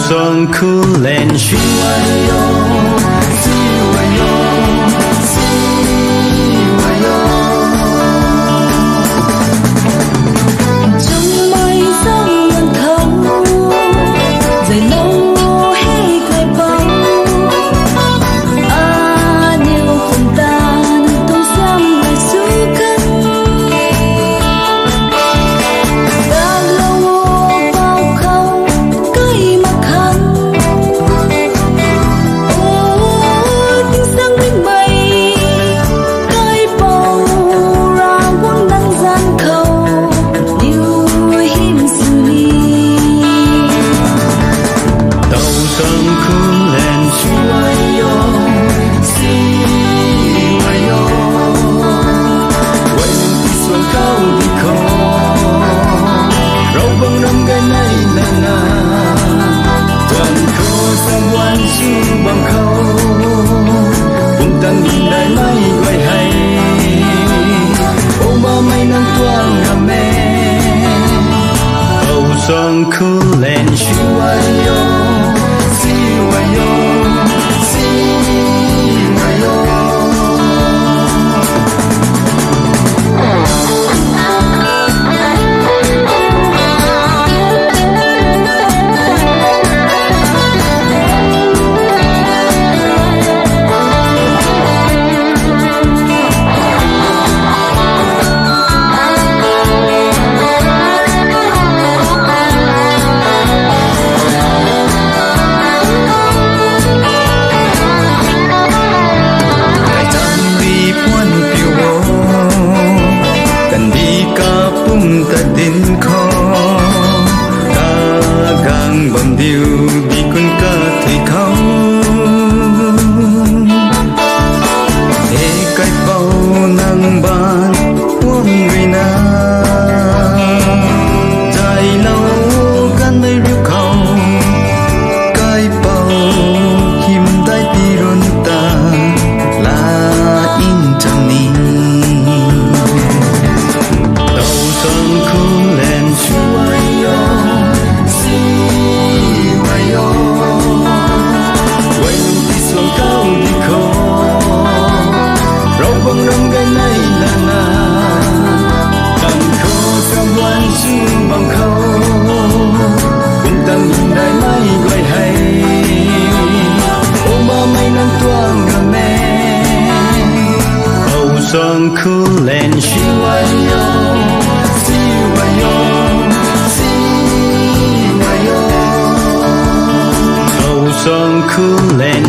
sông khu lên trong mây giông ngân thâu dày lâu hay cười bóng nhiều phần tan tung xem lại du cân đã lâu vào khâu cây mặc hằng tiếng sáng minh mây cây bầu ra quân đang gian khâu sông khu lên quay đi xuống cao đi khó rau bông năm cái này là na toàn khô sang quan chu bằng khâu cùng tăng nhìn đại mây quay hay ôm ba mây nắng toang ngà mê tàu sông khu lên ta đến khó ta gang bằng điều đi con ca thì không thế cái bao nắng ban uống người na dài lâu gan mây riu không cái bao kim tay đi run ta là in trong ni sông khu lên quay đi xuống cao đi khó rau bông năm cái này là na đằng khô sang quan chu bằng khâu cùng tăng nhìn đại mây gọi hay ôm ba mây nắng toang ngà mê hầu sông khu lên sông khu lên